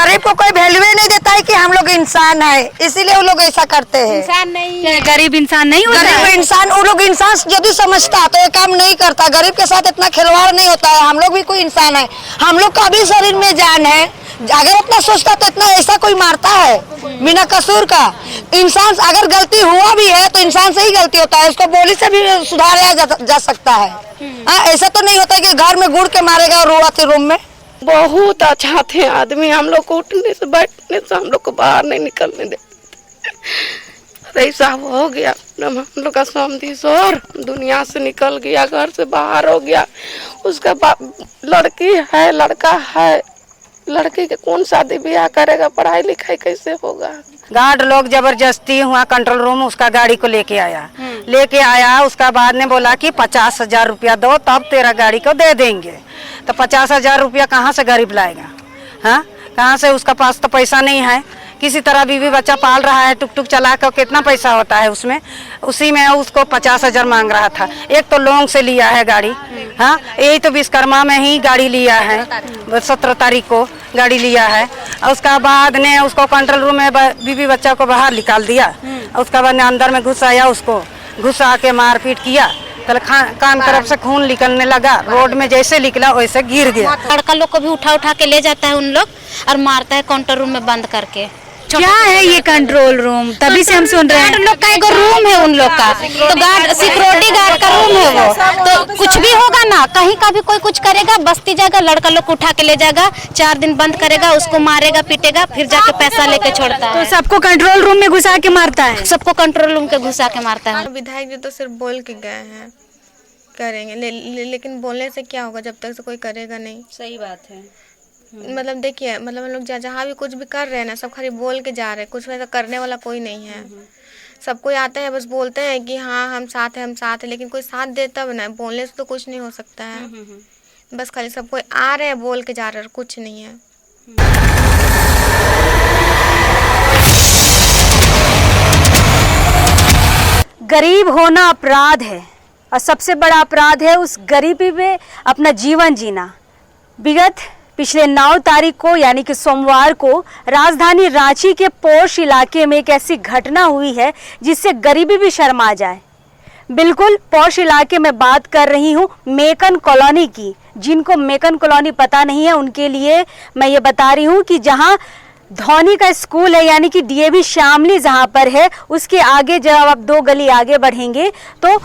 गरीब को कोई वैल्यू नहीं देता है कि हम लोग इंसान है, इसीलिए वो लोग ऐसा करते हैं। इंसान नहीं है, गरीब इंसान नहीं होता है। गरीब इंसान, वो लोग इंसान यदि समझता तो ये काम नहीं करता। गरीब के साथ इतना खिलवाड़ नहीं होता है। हम लोग भी कोई इंसान है, हम लोग का भी शरीर में जान है। अगर इतना सोचता तो इतना ऐसा कोई मारता है बिना कसूर का? इंसान अगर गलती हुआ भी है तो इंसान से ही गलती होता है, उसको बोली से भी सुधारा जा सकता है। ऐसा तो नहीं होता है कि घर में गुड़ के मारेगा और रुआ थे रूम में। बहुत अच्छा थे आदमी, हम लोग को उठने से बैठने से हम लोग को बाहर नहीं निकलने देते। ऐसा हो गया हम लोग का समधी शोर दुनिया से निकल गया, घर से बाहर हो गया। उसका लड़की है, लड़का है, लड़की के कौन शादी ब्याह करेगा, पढ़ाई लिखाई कैसे होगा? गार्ड लोग जबरदस्ती हुआ कंट्रोल रूम उसका गाड़ी को लेके आया। उसका बाद ने बोला कि 50,000 रुपया दो तब तेरा गाड़ी को दे देंगे। तो 50,000 रुपया कहाँ से गरीब लाएगा? हाँ, कहाँ से? उसका पास तो पैसा नहीं है। किसी तरह बीवी बच्चा पाल रहा है, टुक टुक चला कर कितना पैसा होता है उसमें, उसी में उसको 50,000 मांग रहा था। एक तो लोन से लिया है गाड़ी। हाँ, यही तो विश्वकर्मा में ही गाड़ी लिया है, 17 तारीख को गाड़ी लिया है। उसका बाद ने उसको कंट्रोल रूम में बीवी बच्चा को बाहर निकाल दिया। उसका बाद ने अंदर में घुसाया, उसको घुसा के मारपीट किया। कान तरफ से खून निकलने लगा, रोड में जैसे निकला वैसे गिर गया। लड़का लोग को भी उठा उठा के ले जाता है उन लोग और मारता है काउंटर रूम में बंद करके। क्या है ये कंट्रोल रूम? तभी से हम सुन रहे हैं। उन लोग का एक रूम है, उन लोग का तो गार्ड, सिक्योरिटी गार्ड का रूम है वो। तो कुछ भी होगा ना, कहीं का भी कोई कुछ करेगा, बस्ती जाएगा, लड़का लोग को उठा के ले जाएगा, 4 दिन बंद करेगा, उसको मारेगा पीटेगा, फिर जाके पैसा लेके छोड़ता है। तो सबको कंट्रोल रूम में घुसा के मारता है? सबको कंट्रोल रूम के घुसा के मारता है। विधायक जी तो सिर्फ बोल के गए हैं करेंगे, लेकिन बोलने से क्या होगा जब तक से कोई करेगा नहीं। सही बात है। मतलब देखिए, मतलब हम लोग जहाँ भी कुछ भी कर रहे हैं ना, सब खाली बोल के जा रहे हैं, कुछ वैसा करने वाला कोई नहीं है। सब कोई आता है, बस बोलते हैं कि हाँ हम साथ हैं, लेकिन कोई साथ दे तब ना, बोलने से तो कुछ नहीं हो सकता है। बस खाली सब कोई आ रहे हैं, बोल के जा रहे हैं, कुछ नहीं है। गरीब होना अपराध है और सबसे बड़ा अपराध है उस गरीबी में अपना जीवन जीना। विगत पिछले 9 तारीख को यानी कि सोमवार को राजधानी रांची के पोश इलाके में एक ऐसी घटना हुई है जिससे गरीबी भी शर्मा जाए। बिल्कुल पोश इलाके में बात कर रही हूँ मेकन कॉलोनी की। जिनको मेकन कॉलोनी पता नहीं है उनके लिए मैं ये बता रही हूँ कि जहाँ धौनी का स्कूल है यानी कि डीएवी शामली जहाँ पर है, उसके आगे जब आप 2 गली आगे बढ़ेंगे तो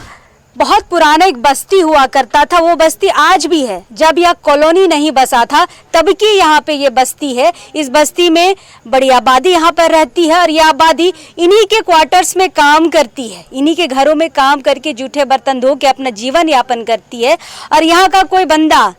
बहुत पुराना एक बस्ती हुआ करता था। वो बस्ती आज भी है। जब यह कॉलोनी नहीं बसा था तब की यहाँ पे ये बस्ती है। इस बस्ती में बड़ी आबादी यहाँ पर रहती है और यह आबादी इन्हीं के क्वार्टर्स में काम करती है, इन्हीं के घरों में काम करके जूठे बर्तन धो के अपना जीवन यापन करती है। और यहाँ का कोई बंदा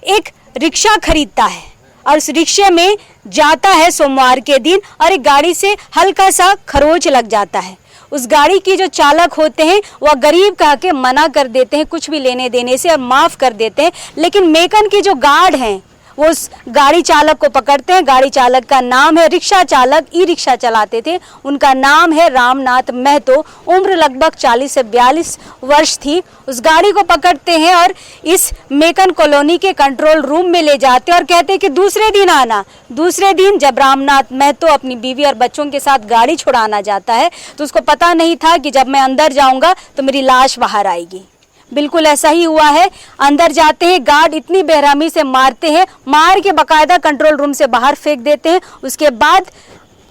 एक रिक्शा खरीदता है और उस रिक्शे में जाता है सोमवार के दिन और एक गाड़ी से हल्का सा खरोच लग जाता है। उस गाड़ी की जो चालक होते हैं वह गरीब कह के मना कर देते हैं कुछ भी लेने देने से और माफ़ कर देते हैं। लेकिन मेकन की जो गार्ड हैं वो उस गाड़ी चालक को पकड़ते हैं। गाड़ी चालक का नाम है, रिक्शा चालक ई रिक्शा चलाते थे, उनका नाम है रामनाथ महतो। उम्र लगभग 40 से 42 वर्ष थी। उस गाड़ी को पकड़ते हैं और इस मेकन कॉलोनी के कंट्रोल रूम में ले जाते हैं और कहते हैं कि दूसरे दिन आना। दूसरे दिन जब रामनाथ महतो अपनी बीवी और बच्चों के साथ गाड़ी छुड़ाना जाता है तो उसको पता नहीं था कि जब मैं अंदर जाऊंगा तो मेरी लाश बाहर आएगी। बिल्कुल ऐसा ही हुआ है। अंदर जाते हैं, गार्ड इतनी बेरहमी से मारते हैं, मार के बाकायदा कंट्रोल रूम से बाहर फेंक देते हैं। उसके बाद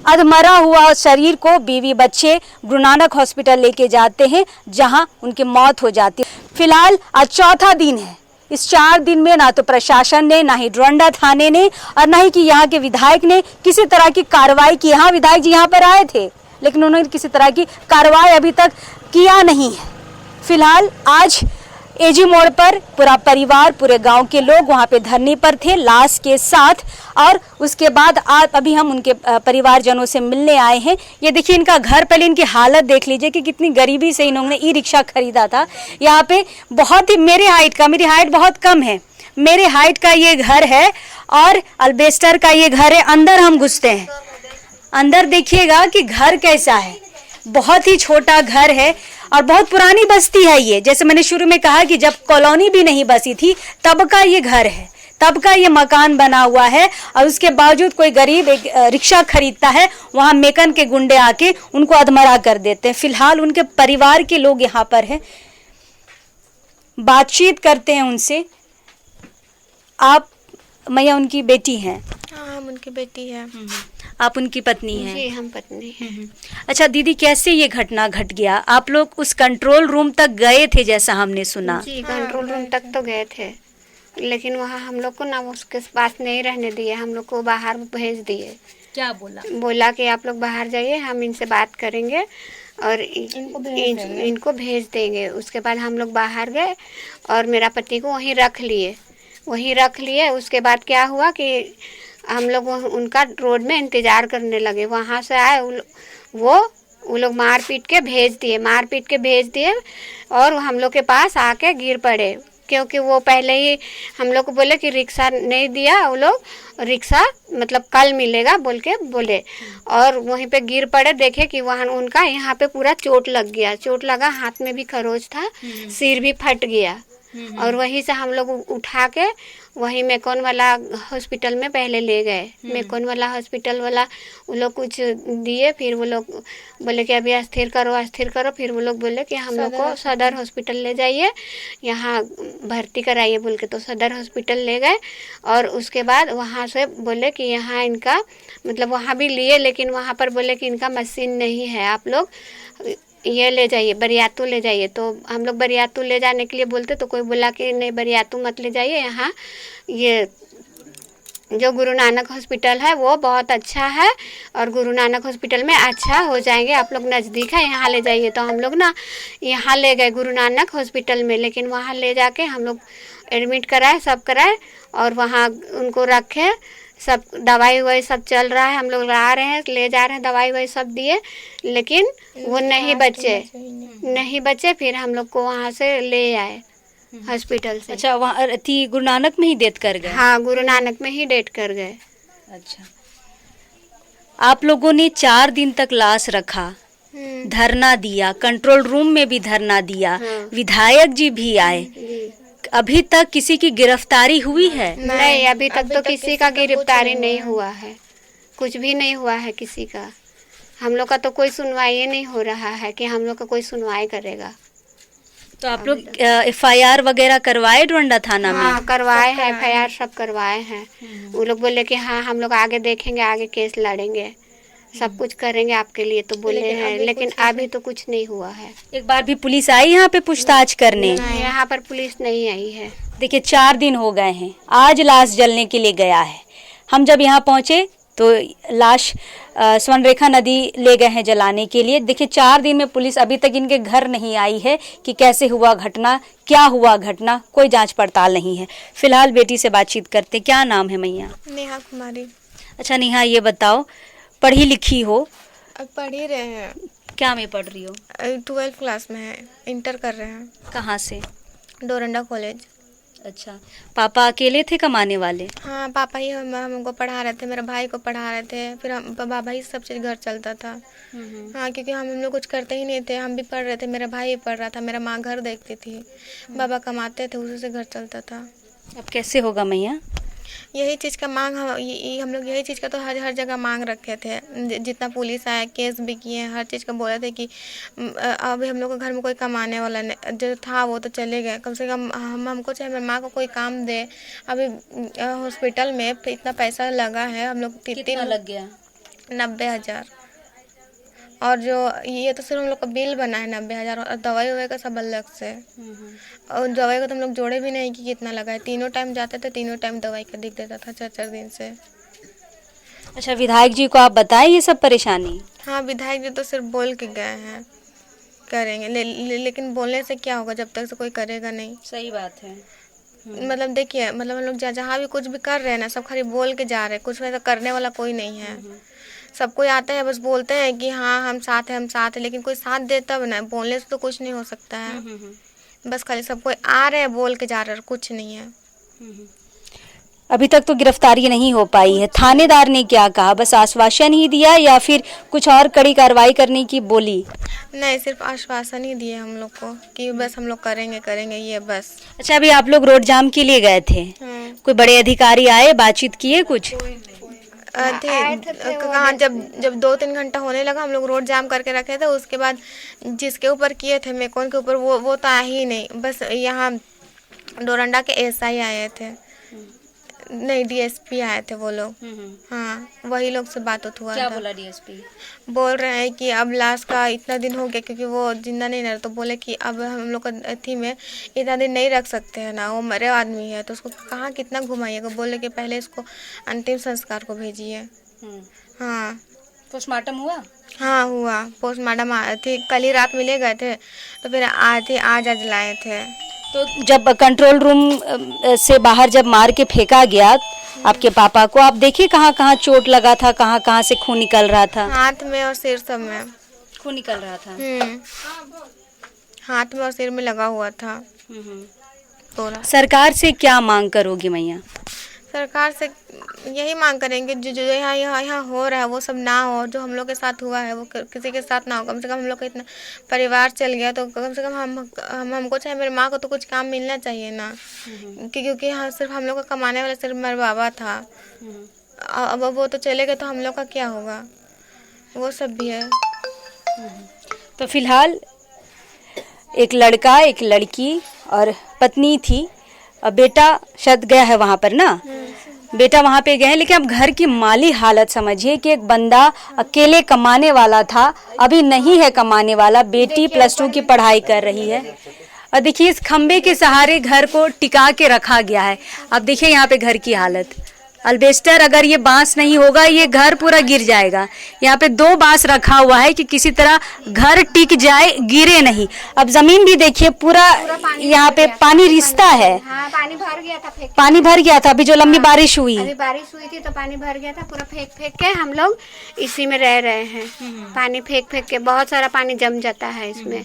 अधमरा हुआ शरीर को बीवी बच्चे गुरु नानक हॉस्पिटल लेके जाते हैं जहां उनकी मौत हो जाती है। फिलहाल आज 4था दिन है। इस 4 दिन में ना तो प्रशासन ने, ना ही डोरंडा थाने ने और ना ही कि यहाँ के विधायक ने किसी तरह की कार्रवाई की। हाँ, विधायक जी यहाँ पर आए थे लेकिन उन्होंने किसी तरह की कार्रवाई अभी तक किया नहीं है। फिलहाल आज एजी मोड़ पर पूरा परिवार, पूरे गांव के लोग वहां पे धरने पर थे लाश के साथ। और उसके बाद आज अभी हम उनके परिवारजनों से मिलने आए हैं। ये देखिए इनका घर, पहले इनकी हालत देख लीजिए कि कितनी गरीबी से इन्होंने ई रिक्शा खरीदा था। यहाँ पे बहुत ही मेरी हाइट बहुत कम है, मेरे हाइट का ये घर है और अल्बेस्टर का ये घर है। अंदर हम घुसते हैं, अंदर देखिएगा कि घर कैसा है। बहुत ही छोटा घर है और बहुत पुरानी बस्ती है ये। जैसे मैंने शुरू में कहा कि जब कॉलोनी भी नहीं बसी थी तब का ये घर है। तब का ये मकान बना हुआ है और उसके बावजूद कोई गरीब एक रिक्शा खरीदता है, वहां मेकन के गुंडे आके उनको अधमरा कर देते हैं। फिलहाल उनके परिवार के लोग यहाँ पर हैं, बातचीत करते हैं उनसे। आप मैया उनकी बेटी हैं? हाँ, हम उनकी बेटी है। आप उनकी पत्नी हैं? जी, हम पत्नी हैं। अच्छा दीदी, कैसे ये घटना घट गया? आप लोग उस कंट्रोल रूम तक गए थे जैसा हमने सुना। जी, कंट्रोल रूम तक तो गए थे, लेकिन वहाँ हम लोग को ना उसके पास नहीं रहने दिए, हम लोग को बाहर भेज दिए। क्या बोला? बोला कि आप लोग बाहर जाइए, हम इनसे बात करेंगे और इनको भेज देंगे। उसके बाद हम लोग बाहर गए और मेरा पति को वहीं रख लिए। उसके बाद क्या हुआ कि हम लोग उनका रोड में इंतज़ार करने लगे। वहाँ से आए वो लोग मार पीट के भेज दिए और हम लोग के पास आके गिर पड़े, क्योंकि वो पहले ही हम लोग को बोले कि रिक्शा नहीं दिया, वो लोग रिक्शा मतलब कल मिलेगा बोले और वहीं पे गिर पड़े। देखे कि वहाँ उनका यहाँ पे पूरा चोट लगा, हाथ में भी खरोच था, सिर भी फट गया। और वहीं से हम लोग उठा के वहीं मेकॉन वाला हॉस्पिटल में पहले ले गए। मेकॉन वाला हॉस्पिटल वाला वो लोग कुछ दिए, फिर वो लोग बोले कि अभी अस्थिर करो। फिर वो लोग बोले कि हम लोग को सदर हॉस्पिटल ले जाइए, यहाँ भर्ती कराइए बोल के। तो सदर हॉस्पिटल ले गए और उसके बाद वहाँ से बोले कि यहाँ इनका मतलब वहाँ भी लिए, लेकिन वहाँ पर बोले कि इनका मशीन नहीं है, आप लोग ये ले जाइए, बरियातू ले जाइए। तो हम लोग बरियातू ले जाने के लिए बोलते, तो कोई बोला कि नहीं बरियातू मत ले जाइए, यहाँ ये जो गुरु नानक हॉस्पिटल है वो बहुत अच्छा है और गुरु नानक हॉस्पिटल में अच्छा हो जाएंगे, आप लोग नज़दीक है, यहाँ ले जाइए। तो हम लोग ना यहाँ ले गए गुरु नानक हॉस्पिटल में, लेकिन वहाँ ले जाके हम लोग एडमिट कराए और वहाँ उनको रखे, सब दवाई ववाई सब चल रहा है, हम लोग ला रहे हैं, ले जा रहे हैं, दवाई ववाई सब दिए, लेकिन वो नहीं बचे। फिर हम लोग को वहाँ से ले आए हॉस्पिटल से। अच्छा, वहाँ थी गुरु नानक में ही डेथ कर गए? हाँ, गुरु नानक में ही डेथ कर गए। अच्छा, आप लोगों ने 4 दिन तक लाश रखा, धरना दिया, कंट्रोल रूम में भी धरना दिया, विधायक जी भी आए, अभी तक किसी की गिरफ्तारी हुई है? नहीं, अभी तक तो किसी का गिरफ्तारी नहीं हुआ है, कुछ भी नहीं हुआ है किसी का। हम लोग का तो कोई सुनवाई नहीं हो रहा है कि हम लोग का कोई सुनवाई करेगा। तो आप लोग FIR वगैरह करवाए डोरंडा थाना में? हाँ, करवाए हैं, FIR सब करवाए हैं। वो लोग बोले कि हाँ हम लोग आगे देखेंगे, आगे केस लड़ेंगे, सब कुछ करेंगे आपके लिए, तो बोले हैं, लेकिन अभी तो कुछ नहीं हुआ है। एक बार भी पुलिस आई यहाँ पे पूछताछ करने? यहाँ पर पुलिस नहीं आई है। देखिए 4 दिन हो गए हैं, आज लाश जलने के लिए गया है। हम जब यहाँ पहुँचे तो लाश स्वर्णरेखा नदी ले गए हैं जलाने के लिए। देखिए 4 दिन में पुलिस अभी तक इनके घर नहीं आई है कि कैसे हुआ घटना, क्या हुआ घटना, कोई जांच पड़ताल नहीं है। फिलहाल बेटी से बातचीत करते। क्या नाम है मैया? नेहा कुमारी। अच्छा नेहा, ये बताओ, पढ़ी लिखी हो? अब पढ़ ही रहे हैं। क्या में पढ़ रही हो? 12th क्लास में है, इंटर कर रहे हैं। कहाँ से? डोरंडा कॉलेज। अच्छा, पापा अकेले थे कमाने वाले? हाँ, पापा ही हमको पढ़ा रहे थे, मेरे भाई को पढ़ा रहे थे, फिर हम बाबा ही सब चीज़ घर चलता था। हाँ, क्योंकि हम लोग कुछ करते ही नहीं थे, हम भी पढ़ रहे थे, मेरा भाई भी पढ़ रहा था, मेरा माँ घर देखती थी, बाबा कमाते थे, उसी से घर चलता था। अब कैसे होगा मैया? यही चीज़ का मांग हम लोग यही चीज़ का तो हर जगह मांग रखे थे। जितना पुलिस आया, केस भी किए, हर चीज़ का बोले थे कि अभी हम लोग के घर में कोई कमाने वाला नहीं, जो था वो तो चले गए, कम से कम हमको चाहे मेरी माँ को कोई काम दे। अभी हॉस्पिटल में इतना पैसा लगा है, हम लोग कितना लग गया? 90,000। और जो ये तो सिर्फ हम लोग का बिल बना है 90,000, और दवाई ववाई का सब अलग से। और दवाई का तो हम लोग जोड़े भी नहीं कि कितना लगा है। 3 टाइम जाते थे, 3 टाइम दवाई का दिख देता था 4-4 दिन से। अच्छा, विधायक जी को आप बताएं ये सब परेशानी? हाँ, विधायक जी तो सिर्फ बोल के गए हैं करेंगे, लेकिन बोलने से क्या होगा जब तक से कोई करेगा नहीं। सही बात है। मतलब देखिए, मतलब हम लोग जहाँ भी कुछ भी कर रहे हैं ना, सब खाली बोल के जा रहे हैं, कुछ वैसा करने वाला कोई नहीं है। सब कोई आता है, बस बोलते हैं कि हाँ हम साथ हैं, लेकिन कोई साथ दे तब ना, बोलने से तो कुछ नहीं हो सकता है। बस खाली सब कोई आ रहे हैं, बोल के जा रहे हैं, कुछ नहीं है। अभी तक तो गिरफ्तारी नहीं हो पाई है। थानेदार ने क्या कहा, बस आश्वासन ही दिया या फिर कुछ और कड़ी कार्रवाई करने की बोली? नहीं, सिर्फ आश्वासन ही दिए हम लोग को कि बस हम लोग करेंगे करेंगे ये बस। अच्छा, अभी आप लोग रोड जाम के लिए गए थे, कोई बड़े अधिकारी आए, बातचीत किए कुछ? कहाँ, जब 2-3 घंटा होने लगा हम लोग रोड जाम करके रखे थे। उसके बाद जिसके ऊपर किए थे मेकॉन के ऊपर वो तो आया ही नहीं। बस यहाँ डोरंडा के एसआई आए थे, नहीं डीएसपी आए थे वो लोग। हाँ, वही लोग से बात हुआ क्या था। बोला डीएसपी? बोल रहे हैं कि अब लाश का इतना दिन हो गया क्योंकि वो जिंदा नहीं रहा, तो बोले कि अब हम लोग का अथी में इतना दिन नहीं रख सकते हैं ना, वो मरे आदमी है तो उसको कहाँ कितना घुमाइएगा। बोले कि पहले इसको अंतिम संस्कार को भेजिए। हाँ, पोस्टमार्टम हुआ? हाँ हुआ, पोस्टमार्टम थी, कल ही रात मिले गए थे तो फिर आज लाए थे। तो जब कंट्रोल रूम से बाहर जब मार के फेंका गया आपके पापा को, आप देखिए कहाँ कहाँ चोट लगा था, कहाँ कहाँ से खून निकल रहा था? हाथ में और सिर सब में खून निकल रहा था। हाथ में और सिर में लगा हुआ था पूरा। सरकार से क्या मांग करोगी मैया? सरकार से यही मांग करेंगे जो जो यहाँ हो रहा है वो सब ना हो, जो हम लोग के साथ हुआ है वो किसी के साथ ना हो। कम से कम हम लोग का इतना परिवार चल गया तो कम से कम हमको चाहे मेरी माँ को तो कुछ काम मिलना चाहिए ना, क्योंकि हाँ सिर्फ हम लोग का कमाने वाला सिर्फ मेरा बाबा था। अब वो तो चले गए तो हम लोग का क्या होगा, वो सब भी है। तो फिलहाल एक लड़का, एक लड़की और पत्नी थी, बेटा शायद गया है वहाँ पर ना, बेटा वहाँ पे गए हैं। लेकिन अब घर की माली हालत समझिए कि एक बंदा अकेले कमाने वाला था, अभी नहीं है कमाने वाला, बेटी +2 की पढ़ाई कर रही है और देखिए इस खंबे के सहारे घर को टिका के रखा गया है। अब देखिए यहाँ पे घर की हालत, अल्बेस्टर अगर ये बांस नहीं होगा ये घर पूरा गिर जाएगा। यहाँ पे 2 बांस रखा हुआ है कि किसी तरह घर टिक जाए, गिरे नहीं। अब जमीन भी देखिए पूरा यहाँ पे पानी रिश्ता है। हाँ, पानी भर गया था, पानी भर गया था अभी जो लंबी बारिश हुई। अभी बारिश हुई थी तो पानी भर गया था पूरा। फेंक के हम लोग इसी में रह रहे हैं। पानी फेंक के बहुत सारा पानी जम जाता है इसमें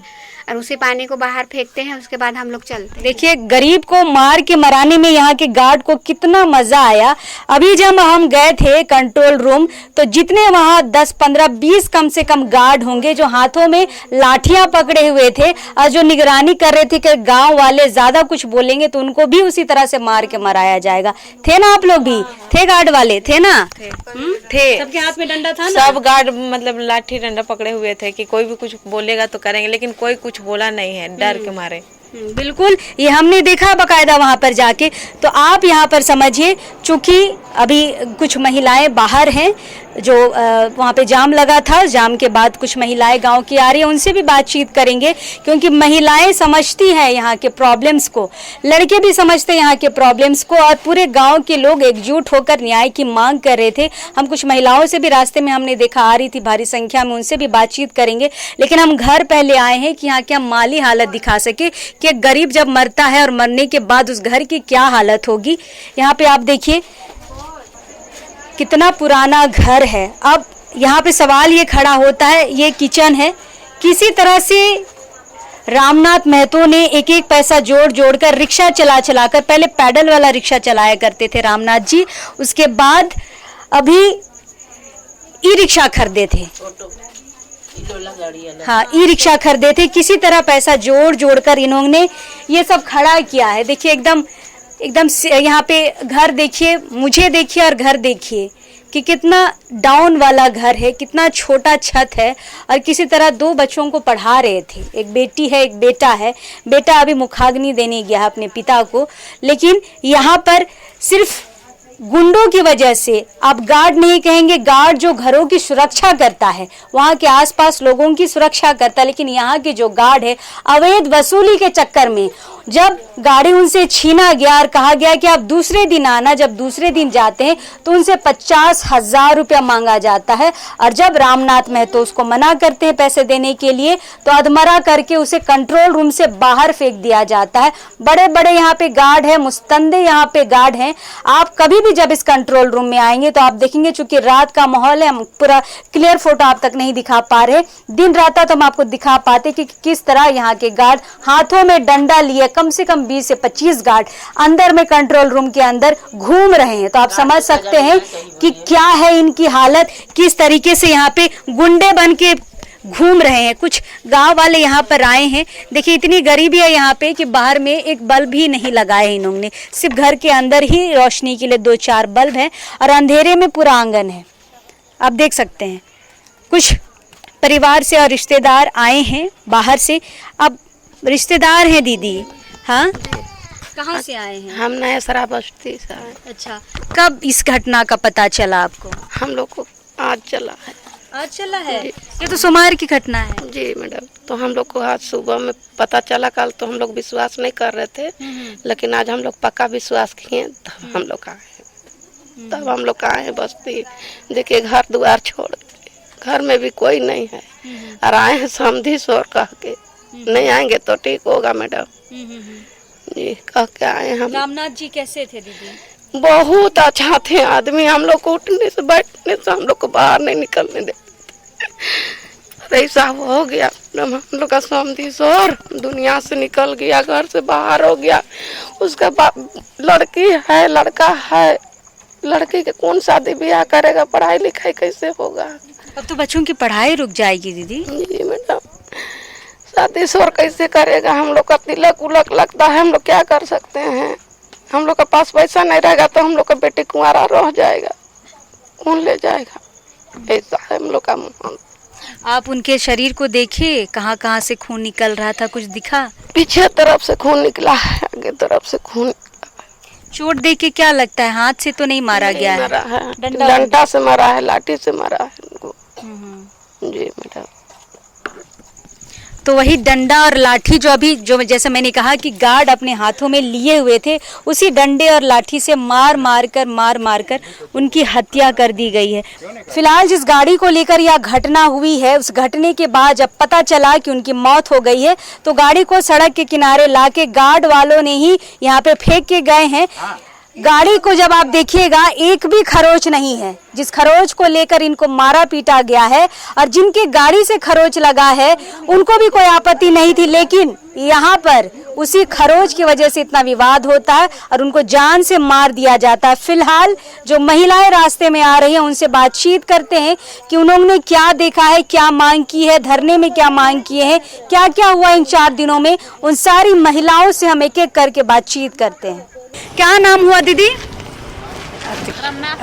और उसी पानी को बाहर फेंकते हैं, उसके बाद हम लोग चलते हैं। देखिए गरीब को मार के मराने में यहाँ के गार्ड को कितना मजा आया। अभी जब हम गए थे कंट्रोल रूम तो जितने वहाँ 10, 15, 20 कम से कम गार्ड होंगे जो हाथों में लाठियां पकड़े हुए थे और जो निगरानी कर रहे थे कि गांव वाले ज्यादा कुछ बोलेंगे तो उनको भी उसी तरह से मार के मराया जाएगा। थे ना आप लोग भी? थे गार्ड वाले? थे ना? थे, सबके हाथ में डंडा था ना? सब गार्ड मतलब लाठी डंडा पकड़े हुए थे कि कोई भी कुछ बोलेगा तो करेंगे, लेकिन कोई कुछ बोला नहीं है डर के मारे। बिल्कुल, ये हमने देखा बकायदा वहां पर जाके। तो आप यहाँ पर समझिए, चूंकि अभी कुछ महिलाएं बाहर हैं जो वहाँ पे जाम लगा था, जाम के बाद कुछ महिलाएं गांव की आ रही हैं, उनसे भी बातचीत करेंगे क्योंकि महिलाएं समझती हैं यहाँ के प्रॉब्लम्स को, लड़के भी समझते हैं यहाँ के प्रॉब्लम्स को और पूरे गांव के लोग एकजुट होकर न्याय की मांग कर रहे थे। हम कुछ महिलाओं से भी रास्ते में हमने देखा आ रही थी भारी संख्या में, उनसे भी बातचीत करेंगे। लेकिन हम घर पहले आए हैं कि यहाँ क्या माली हालत दिखा सके कि एक गरीब जब मरता है और मरने के बाद उस घर की क्या हालत होगी। यहाँ पे आप देखिए कितना पुराना घर है। अब यहाँ पे सवाल ये खड़ा होता है, ये किचन है, किसी तरह से रामनाथ महतो ने एक एक पैसा जोड़ कर रिक्शा चला कर, पहले पैडल वाला रिक्शा चलाया करते थे रामनाथ जी, उसके बाद अभी ई रिक्शा खरीदे थे। हाँ, ई रिक्शा खरीदे थे। किसी तरह पैसा जोड़ कर इन्होंने ये सब खड़ा किया है। देखिए एकदम यहाँ पे घर देखिए, मुझे देखिए और घर देखिए कि कितना डाउन वाला घर है, कितना छोटा छत है और किसी तरह 2 बच्चों को पढ़ा रहे थे। एक बेटी है, एक बेटा है। बेटा अभी मुखाग्नि देने गया अपने पिता को। लेकिन यहाँ पर सिर्फ गुंडों की वजह से, आप गार्ड नहीं कहेंगे, गार्ड जो घरों की सुरक्षा करता है, वहाँ के आसपास लोगों की सुरक्षा करता है, लेकिन यहाँ के जो गार्ड है अवैध वसूली के चक्कर में जब गाड़ी उनसे छीना गया और कहा गया कि आप दूसरे दिन आना, जब दूसरे दिन जाते हैं तो उनसे 50,000 रुपया मांगा जाता है और जब रामनाथ महतो उसको मना करते हैं पैसे देने के लिए तो अधमरा करके उसे कंट्रोल रूम से बाहर फेंक दिया जाता है। बड़े बड़े यहाँ पे गार्ड है, मुस्तंदे यहाँ पे गार्ड हैं। आप कभी भी जब इस कंट्रोल रूम में आएंगे तो आप देखेंगे, चूंकि रात का माहौल है, हम पूरा क्लियर फोटो आप तक नहीं दिखा पा रहे, दिन रात तो हम आपको दिखा पाते कि किस तरह यहाँ के गार्ड हाथों में डंडा लिए कम से कम 20 से 25 गार्ड अंदर में कंट्रोल रूम के अंदर घूम रहे हैं। तो आप समझ सकते हैं कि क्या है इनकी हालत, किस तरीके से यहाँ पे गुंडे बन के घूम रहे हैं। कुछ गांव वाले यहाँ पर आए हैं। देखिए इतनी गरीबी है यहाँ पे कि बाहर में एक बल्ब भी नहीं लगाए इन्होंने, सिर्फ घर के अंदर ही रोशनी के लिए 2-4 बल्ब हैं और अंधेरे में पूरा आंगन है। आप देख सकते हैं कुछ परिवार से और रिश्तेदार आए हैं बाहर से। अब रिश्तेदार हैं दीदी, हाँ कहाँ से आए हैं? हम नया सरा बस्ती से आए। अच्छा, कब इस घटना का पता चला आपको? हम लोग को आज चला है। आज चला है? ये तो सोमवार की घटना है। जी मैडम, तो हम लोग को आज सुबह में पता चला। कल तो हम लोग विश्वास नहीं कर रहे थे, लेकिन आज हम लोग पक्का विश्वास किए, तब हम लोग आए। तब हम लोग आए हैं बस्ती। देखिए घर द्वार छोड़, घर में भी कोई नहीं है और आए हैं समधी सोर कह के। नहीं आएंगे तो ठीक होगा मैडम जी, कह के आए हम। रामनाथ जी कैसे थे दीदी? बहुत अच्छा थे आदमी। हम लोग को उठने से बैठने से हम लोग को बाहर नहीं निकलने देते। ऐसा हो गया हम लोग का समधी सोर दुनिया से निकल गया, घर से बाहर हो गया। उसका लड़की है, लड़का है, लड़की के कौन शादी ब्याह करेगा, पढ़ाई लिखाई कैसे होगा? अब तो बच्चों की पढ़ाई रुक जाएगी दीदी। जी मैडम, शादी सोर कैसे करेगा? हम लोग का तिलक उलक लगता है, हम लोग क्या कर सकते हैं? हम लोग के पास पैसा नहीं रहेगा तो हम लोग का बेटी कुंवारा रह जाएगा, कौन ले जाएगा? ऐसा है हम लोग का माहौल। आप उनके शरीर को देखिए, कहाँ कहाँ से खून निकल रहा था, कुछ दिखा? पीछे तरफ से खून निकला है, आगे तरफ से खून निकला है। चोट देख के क्या लगता है, हाथ से तो नहीं मारा गया है? मरा है, डंडा से मरा है, लाठी से मरा है उनको। जी मैडम, तो वही डंडा और लाठी जो जैसे मैंने कहा कि गार्ड अपने हाथों में लिए हुए थे, उसी डंडे और लाठी से मार मार कर उनकी हत्या कर दी गई है। फिलहाल जिस गाड़ी को लेकर यह घटना हुई है, उस घटने के बाद जब पता चला कि उनकी मौत हो गई है, तो गाड़ी को सड़क के किनारे लाके गार्ड वालों ने ही यहाँ पे फेंक के गए हैं। गाड़ी को जब आप देखिएगा, एक भी खरोच नहीं है। जिस खरोच को लेकर इनको मारा पीटा गया है और जिनके गाड़ी से खरोच लगा है उनको भी कोई आपत्ति नहीं थी, लेकिन यहाँ पर उसी खरोच की वजह से इतना विवाद होता है और उनको जान से मार दिया जाता है। फिलहाल जो महिलाएं रास्ते में आ रही हैं उनसे बातचीत करते हैं कि उन्होंने क्या देखा है, क्या मांग की है, धरने में क्या मांग किए हैं, क्या क्या हुआ इन 4 दिनों में। उन सारी महिलाओं से हम एक एक करके बातचीत करते हैं। क्या नाम हुआ दीदी?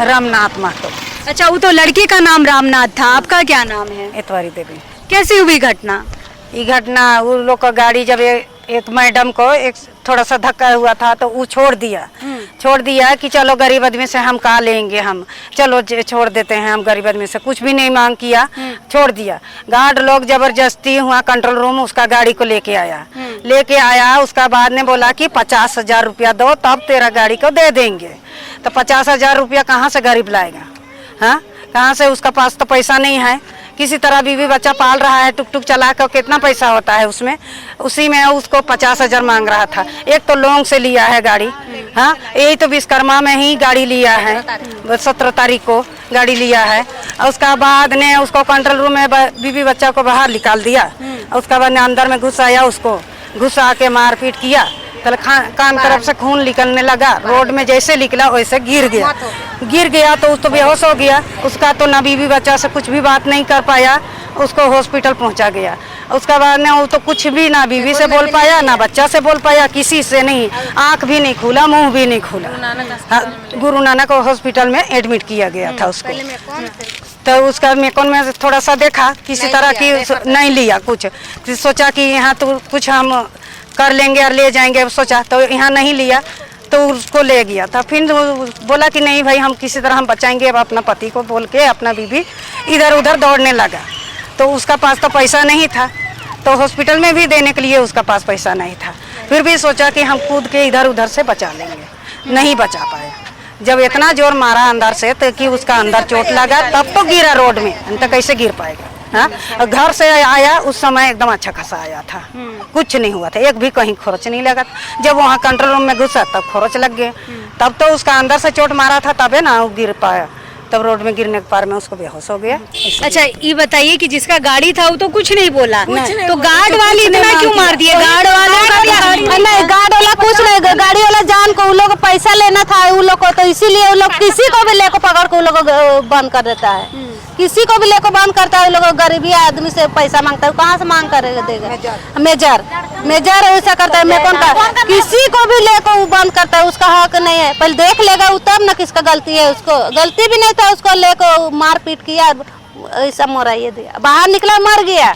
रामनाथ महतो। अच्छा, वो तो लड़के का नाम रामनाथ था, आपका क्या नाम है? इतवारी देवी। कैसे हुई घटना? ये घटना वो लोग का गाड़ी जब एक मैडम को एक थोड़ा सा धक्का हुआ था तो वो छोड़ दिया कि चलो गरीब आदमी से हम कहा लेंगे, हम चलो छोड़ देते हैं, हम गरीब आदमी से कुछ भी नहीं मांग किया, छोड़ दिया। गार्ड लोग जबरदस्ती हुआ कंट्रोल रूम उसका गाड़ी को लेके आया। उसका बाद ने बोला कि 50,000 रुपया दो तब तेरा गाड़ी को दे देंगे। तो 50,000 रुपया कहाँ से गरीब लाएगा? हाँ, कहाँ से? उसका पास तो पैसा नहीं है। किसी तरह बीवी बच्चा पाल रहा है, टुक टुक चला कर कितना पैसा होता है उसमें, उसी में उसको 50,000 मांग रहा था। एक तो लोन से लिया है गाड़ी, हाँ, यही तो विश्वकर्मा में ही गाड़ी लिया है, 17 तारीख को गाड़ी लिया है। उसका बाद ने उसको कंट्रोल रूम में बीवी बच्चा को बाहर निकाल दिया। उसका बाद ने अंदर में घुसाया, उसको घुसा के मारपीट किया। कान तरफ से खून निकलने लगा, रोड में जैसे निकला वैसे गिर गया तो उस तो बेहोश हो गया। उसका तो ना बीवी बच्चा से कुछ भी बात नहीं कर पाया, उसको हॉस्पिटल पहुंचा गया। उसका बाद में वो तो कुछ भी ना बीवी से बोल पाया ना बच्चा से बोल पाया, किसी से नहीं, आंख भी नहीं खुला, मुंह भी नहीं खुला। गुरु नानक हॉस्पिटल में एडमिट किया गया था उसको। तो उसका मेकोन में थोड़ा सा देखा, किसी तरह की नहीं लिया कुछ, सोचा कि यहाँ तो कुछ हम कर लेंगे और ले जाएंगे, सोचा तो यहाँ नहीं लिया तो उसको ले गया था। फिर बोला कि नहीं भाई हम किसी तरह हम बचाएंगे। अब अपना पति को बोल के अपना बीवी इधर उधर दौड़ने लगा। तो उसका पास तो पैसा नहीं था, तो हॉस्पिटल में भी देने के लिए उसका पास पैसा नहीं था। फिर भी सोचा कि हम कूद के इधर उधर से बचा लेंगे, नहीं बचा पाया। जब इतना जोर मारा अंदर से तो कि उसका अंदर चोट लगा, तब तो गिरा रोड में, तो कैसे गिर पाएगा? हाँ, घर से आया उस समय एकदम अच्छा खासा आया था, कुछ नहीं हुआ था, एक भी कहीं खरोच नहीं लगा था। जब वहाँ कंट्रोल रूम में घुसा तब खरोच लग गए, तब तो उसका अंदर से चोट मारा था, तबे ना वो गिर पाया, तब रोड में गिरने के पार में उसको बेहोश हो गया। अच्छा ये बताइए कि जिसका गाड़ी था वो तो कुछ नहीं बोला, तो गार्ड वाले इतना क्यों मार दिए? गार्ड वालों का नहीं, गार्ड वाला कुछ नहीं, गाड़ी वाला जान को उन लोग को पैसा लेना था उन लोग को, तो इसीलिए उन लोग किसी को भी लेकर पकड़ के उन लोग को बंद कर देता है। किसी को भी लेकर बंद करता है, उन लोग गरीबी आदमी से पैसा मांगता है, कहाँ से मांग कर देगा? मेजर ऐसा करता है, मैं कौन का किसी को भी लेकर बंद करता है, उसका हक नहीं है। पहले देख लेगा वो तब ना किसका गलती है। उसको गलती भी नहीं था, उसको लेकर मार पीट किया, ऐसा मोराइए दिया, बाहर निकला मर गया।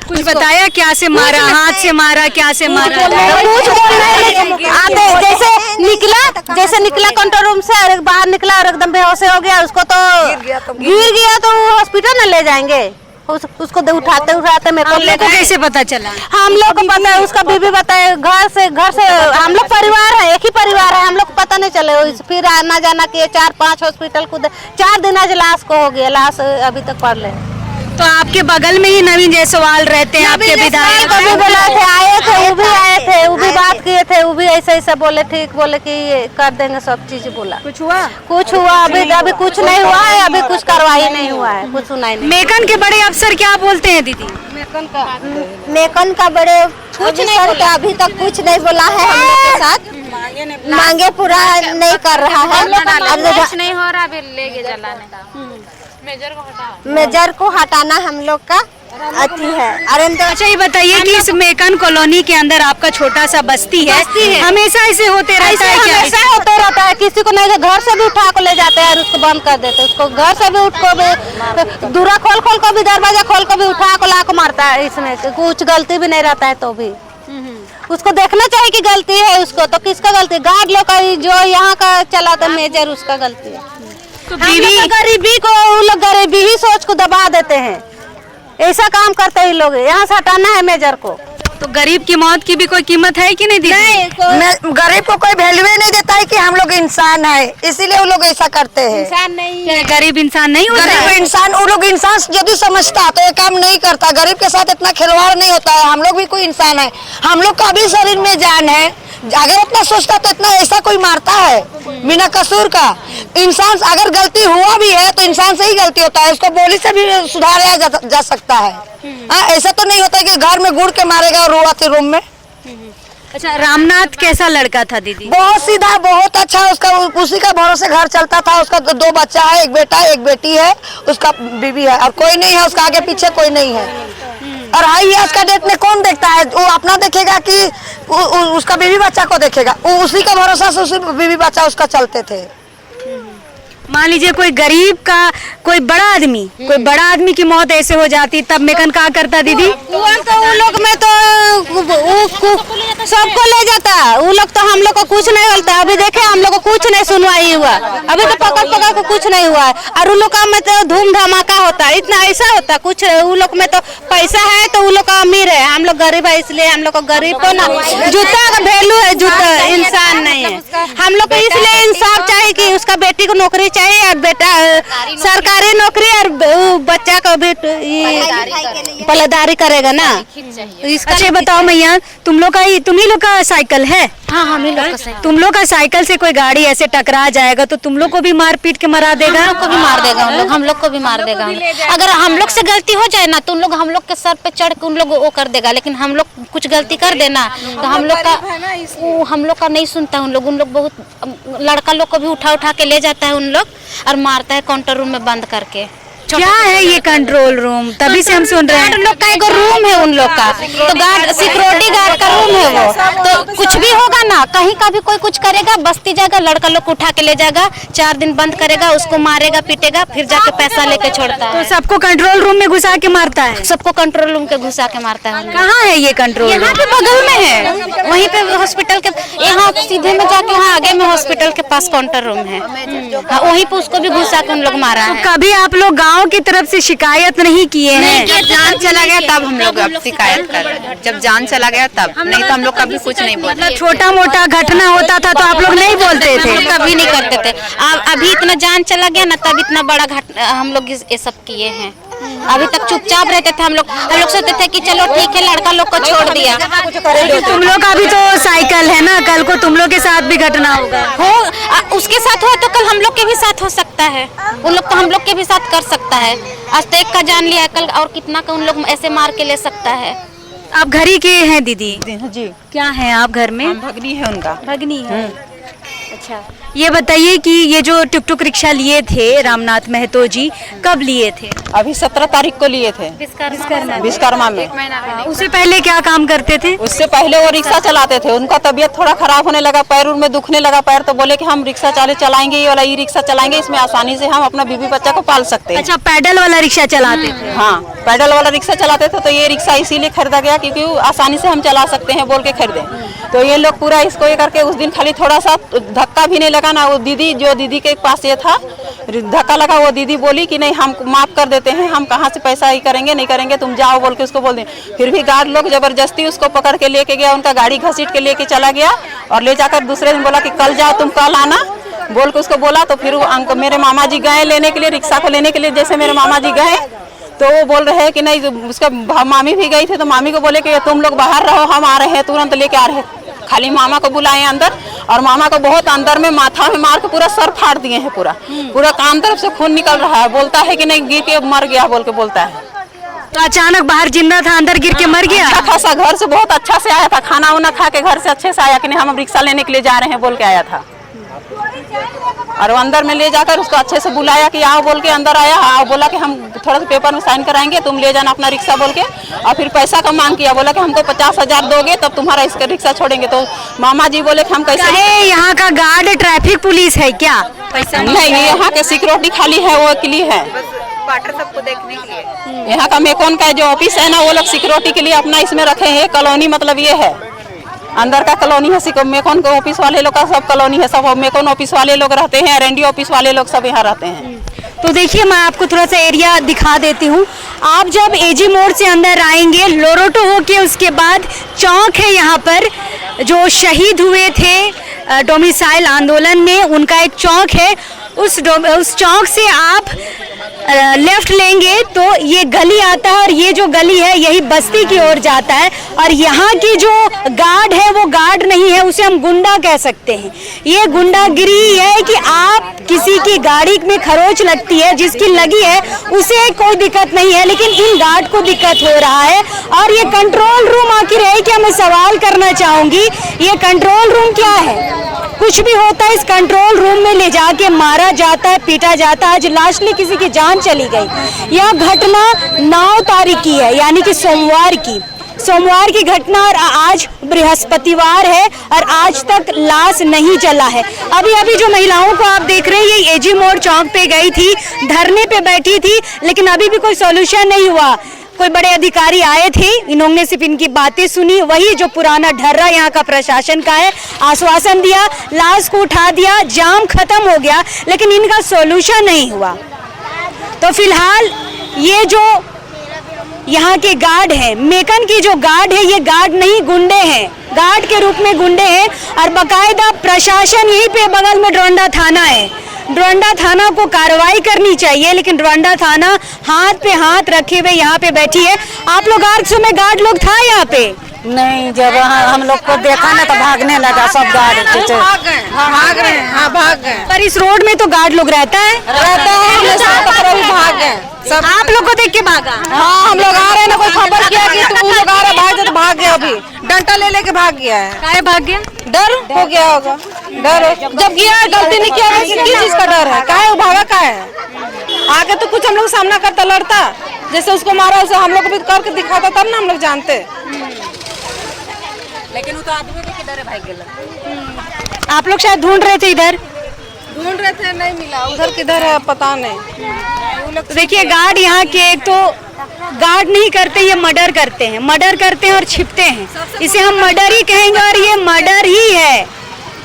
कुछ बताया क्या से मारा, हाथ से मारा, क्या से मारा? कुछ आते जैसे निकला कंट्रोल रूम से और बाहर निकला और एकदम बेहोश हो गया। उसको तो गिर गया तो हॉस्पिटल न ले जाएंगे, उसको उठाते मेरे को कैसे पता चला? हम लोग को पता है, उसका बीबी बताए, घर से हम लोग परिवार है, एक ही परिवार है, हम लोग को पता नहीं चले। फिर आना जाना किए, 4-5 हॉस्पिटल को 4 दिन आज लाश को हो गया, लाश अभी तक पड़ ले। तो आपके बगल में ही नवीन जायसवाल रहते हैं, आपके विधायक भी बोला थे, आए थे, वो भी बात किए थे, वो भी ऐसा बोले, ठीक बोले कि ये कर देंगे सब चीज बोला। कुछ हुआ? अभी कुछ नहीं हुआ है, अभी कुछ कार्रवाई नहीं हुआ है, कुछ सुनाई नहीं। मेकन के बड़े अफसर क्या बोलते हैं दीदी? मेकन का बड़े कुछ नहीं बोलता, अभी तक कुछ नहीं बोला है हम लोग के साथ, मांगे पूरा नहीं कर रहा है। नहीं हो रहा, अभी लेके जलाने मेजर को हटाना हम लोग का अति है। अच्छा ये बताइए कि इस मेकन कॉलोनी के अंदर आपका छोटा सा बस्ती है, हमेशा ऐसे होते रहता है क्या? हमेशा होते रहता है, किसी को नहीं, घर से भी उठा को ले जाते हैं और उसको बंद कर देते हैं, उसको घर से भी उठ को भी दूरा खोल को भी, दरवाजा खोल को भी उठा को ला को मारता है। इसमें कुछ गलती भी नहीं रहता है, तो भी उसको देखना चाहिए कि गलती है उसको, तो किसका गलती? गार्ड लोग का, जो यहाँ का चलाता मेजर, उसका गलती है। तो गरीबी को वो लोग गरीबी ही सोच को दबा देते हैं, ऐसा काम करते हैं लोग। यहाँ से हटाना है मेजर को। तो गरीब की मौत की भी कोई कीमत है कि नहीं दीदी? नहीं, गरीब को कोई वैल्यू नहीं देता है कि हम लोग इंसान है, इसीलिए वो लोग ऐसा करते हैं। इंसान नहीं क्या गरीब इंसान नहीं होता? गरीब इंसान, वो लोग इंसान यदि समझता तो ये काम नहीं करता। गरीब के साथ इतना खिलवाड़ नहीं होता है। हम लोग भी कोई इंसान है, हम लोग का भी शरीर में जान है। अगर इतना सोचता तो इतना ऐसा कोई मारता है बिना कसूर का? इंसान अगर गलती हुआ भी है तो इंसान से ही गलती होता है, उसको गोली से भी सुधारा जा सकता है। ऐसा तो नहीं होता है कि घर में गुड़ के मारेगा और रुआती रूम में। अच्छा, रामनाथ कैसा लड़का था दीदी? बहुत सीधा, बहुत अच्छा, उसका उसी का भरोसे घर चलता था। उसका 2 बच्चा है, एक बेटा एक बेटी है, उसका बीवी है और कोई नहीं है, उसका आगे पीछे कोई नहीं है। और हाई आज का डेट में कौन देखता है? वो अपना देखेगा कि उसका बीवी बच्चा को देखेगा? वो उसी का भरोसा से उसी बीवी बच्चा उसका चलते थे। मान लीजिए कोई गरीब का, कोई बड़ा आदमी की मौत ऐसे हो जाती, तब मेकन क्या करता दीदी? वो लोग में तो सबको ले जाता, वो लोग तो हम लोग को कुछ नहीं बोलता। अभी देखे हम लोग को कुछ नहीं सुनवाई हुआ, अभी तो पकड़ को कुछ नहीं हुआ है। और उन लोग का में तो धूम धमाका होता है, इतना ऐसा होता कुछ। वो लोग में तो पैसा है तो वो लोग का अमीर है, हम लोग गरीब है, इसलिए हम लोग को गरीब को ना जूता का वैल्यू है, जूता इंसान नहीं है। हम लोग को इसलिए इंसाफ चाहिए कि उसका बेटी को नौकरी चाहिए और बेटा सरकारी नौकरी, और बच्चा को भी पहलेदारी करेगा ना। अच्छा बताओ मैया, तुम ही लोग का साइकिल है? हाँ, हम ही लोग का साइकिल। तुम लोग का साइकिल से कोई गाड़ी ऐसे टकरा जाएगा तो तुम लोग को भी मार पीट के मरा देगा? हम लोग को भी मार देगा, हम लोग को भी मार देगा। अगर हम लोग से गलती हो जाए ना तो उन लोग हम लोग के सर पे चढ़ के उन लोग वो कर देगा, लेकिन हम लोग कुछ गलती कर देना तो हम लोग का नहीं सुनता। उन लोग बहुत लड़का लोग को भी उठा के ले जाता है उन लोग और मारता है काउंटर रूम में बंद करके। क्या है ये कंट्रोल रूम? तभी से हम सुन रहे हैं। उन लोग का एक रूम है, उन लोग का तो गार्ड, सिक्योरिटी गार्ड का रूम है वो। तो कुछ भी होगा ना, कहीं का भी कोई कुछ करेगा, बस्ती जाएगा, लड़का लोग को उठा के ले जाएगा, 4 दिन बंद करेगा, उसको मारेगा पीटेगा, फिर जाके पैसा लेके छोड़ता है। तो सबको कंट्रोल रूम में घुसा के मारता है? सबको कंट्रोल रूम के घुसा के मारता है। कहाँ है ये कंट्रोल रूम? यहाँ पे बगल में है, वहीं पे हॉस्पिटल के यहाँ सीधे में जाके, यहाँ आगे में हॉस्पिटल के पास काउंटर रूम है, वहीं पे उसको भी घुसा के उन लोग मारा है। कभी आप लोग गाँव की तरफ से शिकायत नहीं किए हैं? जान चला गया तब हम लोग अब शिकायत कर रहे हैं, जब जान चला गया तब, नहीं तो हम लोग कभी कुछ नहीं बोलते। छोटा मोटा घटना होता था तो आप लोग नहीं बोलते थे? कभी नहीं करते थे। अभी इतना जान चला गया ना, तब इतना बड़ा घटना हम लोग ये सब किए हैं। अभी तक चुपचाप रहते थे हम लोग सोचते थे कि चलो ठीक है लड़का लोग को छोड़ दिया। तुम लोग का भी तो साइकिल है ना, कल को तुम लोग के साथ भी घटना होगा। उसके साथ हुआ तो कल हम लोग के भी साथ हो सकता है, उन लोग तो हम लोग के भी साथ कर सकता है। आज तो एक का जान लिया, कल और कितना का उन लोग ऐसे मार के ले सकता है। आप घर ही के हैं दीदी? जी। क्या है आप घर में? भगनी है उनका। भगनी है। अच्छा, ये बताइए कि ये जो टुक टुक रिक्शा लिए थे रामनाथ महतो जी, कब लिए थे? अभी 17 तारीख को लिए थे विश्वकर्मा में। उससे पहले क्या काम करते थे? उससे पहले वो रिक्शा चलाते थे। उनका तबीयत थोड़ा खराब होने लगा, पैर में दुखने लगा पैर, तो बोले कि हम रिक्शा चलाएंगे, ये वाला ई रिक्शा चलाएंगे, इसमें आसानी से हम अपना बीबी बच्चा को पाल सकते हैं। अच्छा, पैडल वाला रिक्शा चलाते थे? हाँ, पैडल वाला रिक्शा चलाते थे। तो ये रिक्शा इसीलिए खरीदा गया क्योंकि आसानी से हम चला सकते हैं बोल के खरीदे। तो ये लोग पूरा इसको ये करके उस दिन खाली थोड़ा सा धक्का भी नहीं लगा ना। वो दीदी जो दीदी के पास ये था धक्का लगा, वो दीदी बोली कि नहीं हम माफ कर देते हैं, हम कहाँ से पैसा ही करेंगे, नहीं करेंगे, तुम जाओ बोल के उसको बोल दें। फिर भी गार्ड लोग जबरदस्ती उसको पकड़ के लेके गया, उनका गाड़ी घसीट के लेके चला गया और ले जाकर दूसरे दिन बोला कि कल जाओ, तुम कल आना बोल के उसको बोला। तो फिर मेरे मामा जी गए लेने के लिए, रिक्शा को लेने के लिए। जैसे मेरे मामा जी गए तो वो बोल रहे हैं कि नहीं, उसका मामी भी गई थी तो मामी को बोले कि तुम लोग बाहर रहो, हम आ रहे हैं, तुरंत लेके आ रहे हैं। खाली मामा को बुलाए अंदर और मामा को बहुत अंदर में माथा में मार के पूरा सर फाड़ दिए हैं, पूरा कान तरफ से खून निकल रहा है। बोलता है कि नहीं गिर के मर गया बोल के बोलता है। तो अचानक बाहर जिंदा था, अंदर गिर के मर गया? अच्छा खासा घर से बहुत अच्छा से आया था, खाना वाना खा के घर से अच्छे से आया कि नहीं हम रिक्शा लेने के लिए जा रहे हैं बोल के आया था। और वो अंदर में ले जाकर उसको अच्छे से बुलाया कि आओ बोल के अंदर आया। आओ बोला कि हम थोड़ा सा पेपर में साइन कराएंगे, तुम ले जाना अपना रिक्शा बोल के। और फिर पैसा का मांग किया, बोला कि हमको 50,000 दोगे तब तुम्हारा इसका रिक्शा छोड़ेंगे। तो मामा जी बोले कि हम कैसे? यहाँ का गार्ड ट्रैफिक पुलिस है क्या? पैसा नहीं, यहाँ के सिक्योरिटी खाली है, वो के लिए है सबको देखने के लिए। यहाँ का मेकॉन का जो ऑफिस है ना, वो लोग सिक्योरिटी के लिए अपना इसमें रखे हैं। कॉलोनी मतलब ये है, अंदर का कॉलोनी है, मेकॉन के ऑफिस वाले लोग का सब कॉलोनी है, सब मेकॉन ऑफिस वाले लोग रहते हैं, आरएनडी ऑफिस वाले लोग सब यहाँ रहते हैं। तो देखिए मैं आपको थोड़ा सा एरिया दिखा देती हूँ। आप जब एजी मोड़ से अंदर आएंगे, लोरोटो होके उसके बाद चौक है यहाँ पर, जो शहीद हुए थे डोमिसाइल आंदोलन में, उनका एक चौक है। उस चौक से आप लेफ्ट लेंगे तो ये गली आता है और ये जो गली है यही बस्ती की ओर जाता है। और यहाँ की जो गार्ड है वो गार्ड नहीं है, उसे हम गुंडा कह सकते हैं। ये गुंडागिरी है कि आप किसी की गाड़ी में खरोच लगती है, जिसकी लगी है उसे कोई दिक्कत नहीं है, लेकिन इन गार्ड को दिक्कत हो रहा है। और ये कंट्रोल रूम आखिर है क्या, मैं सवाल करना चाहूंगी, ये कंट्रोल रूम क्या है? कुछ भी होता है इस कंट्रोल रूम में ले जाके मारा जाता है, पीटा जाता है। आज लास्टली किसी की जान चली गई। यह घटना 9 तारीख की है, यानी कि सोमवार की घटना, और आज बृहस्पतिवार है और आज तक लाश नहीं चला है। अभी जो महिलाओं को आप देख रहे हैं, ये एजी मोड़ चौक पे गई थी, धरने पे बैठी थी, लेकिन अभी भी कोई सॉल्यूशन नहीं हुआ। कोई बड़े अधिकारी आए थे, इन्होंने सिर्फ इनकी बातें सुनी, वही जो पुराना ढर्रा यहाँ का प्रशासन का है, आश्वासन दिया, लाश को उठा दिया, जाम खत्म हो गया, लेकिन इनका सॉल्यूशन नहीं हुआ। तो फिलहाल ये जो यहाँ के गार्ड हैं, मेकन की जो गार्ड है, ये गार्ड नहीं गुंडे हैं, गार्ड के रूप में गुंडे हैं। और बाकायदा प्रशासन यहीं पे बगल में डोरंडा थाना है, डोरंडा थाना को कार्रवाई करनी चाहिए, लेकिन डोरंडा थाना हाथ पे हाथ रखे हुए यहाँ पे बैठी है। आप लोग आर्क में गार्ड लोग था यहाँ पे? नहीं, जब हम लोग को देखा ना तो भागने लगा सब गार्ड। भाग रहे हैं, भाग गए। पर इस रोड में तो गार्ड लोग रहता है, भाग गए सब। आप लोग को देख के भागा? हाँ, हम लोग आ रहे हैं ना, कोई खबर किया कि तुम लोग आ रहे, भाग गया। अभी डंडा ले लेके भाग गया है। काहे भाग गया? डर हो गया होगा, डर जब किया गलती नहीं किया, किस चीज का डर है? काहे भागा काहे? आगे तो कुछ हम लोग सामना करता, लड़ता, जैसे उसको मारा उसे हम लोग को भी करके दिखाता, तब ना हम लोग जानते। लेकिन वो तो आदमी भी किधर है भाग गया। आप लोग शायद ढूंढ रहे थे, इधर ढूंढ रहे थे, नहीं मिला, उधर किधर है पता नहीं। तो देखिए गार्ड यहाँ के एक तो गार्ड नहीं करते, ये मर्डर करते हैं और छिपते हैं। इसे हम मर्डर ही कहेंगे और ये मर्डर ही है।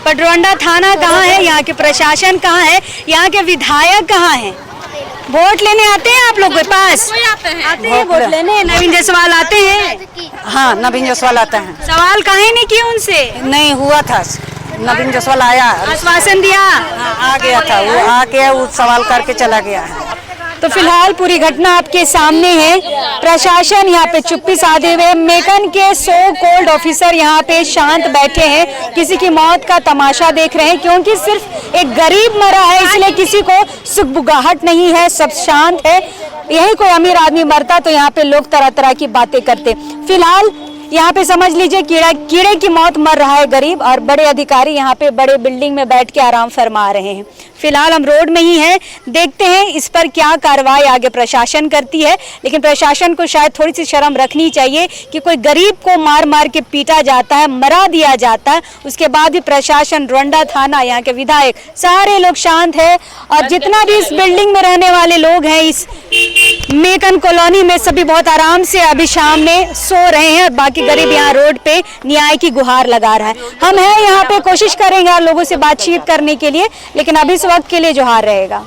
पर डोरंडा थाना कहाँ है, यहाँ के प्रशासन कहाँ है, यहाँ के विधायक कहाँ है? वोट लेने आते हैं आप लोग के पास? आते हैं वोट लेने। नवीन जायसवाल आते हैं? हाँ, नवीन जायसवाल आते हैं। सवाल काहे नहीं किए उनसे? नहीं हुआ था, नवीन जायसवाल आया, आश्वासन दिया, आ गया था, वो आके वो सवाल करके चला गया है। तो फिलहाल पूरी घटना आपके सामने है। प्रशासन यहाँ पे चुप्पी साधे हुए, मेकन के सो कॉल्ड ऑफिसर यहाँ पे शांत बैठे हैं, किसी की मौत का तमाशा देख रहे हैं, क्योंकि सिर्फ एक गरीब मरा है इसलिए किसी को सुगबुगाहट नहीं है, सब शांत है। यही कोई अमीर आदमी मरता तो यहाँ पे लोग तरह तरह की बातें करते। फिलहाल यहाँ पे समझ लीजिए कीड़े की मौत मर रहा है गरीब, और बड़े अधिकारी यहाँ पे बड़े बिल्डिंग में बैठ के आराम फरमा रहे हैं। फिलहाल हम रोड में ही हैं, देखते हैं इस पर क्या कार्रवाई आगे प्रशासन करती है। लेकिन प्रशासन को शायद थोड़ी सी शर्म रखनी चाहिए कि कोई गरीब को मार मार के पीटा जाता है, मरा दिया जाता है, उसके बाद भी प्रशासन, रोंडा थाना, यहाँ के विधायक, सारे लोग शांत है। और जितना भी इस बिल्डिंग में रहने वाले लोग हैं इस मेकन कॉलोनी में, सभी बहुत आराम से अभी शाम में सो रहे हैं, और बाकी गरीब यहाँ रोड पे न्याय की गुहार लगा रहा है। हम हैं यहाँ पे, कोशिश करेंगे लोगों से बातचीत करने के लिए, लेकिन अभी इस वक्त के लिए जोहार रहेगा।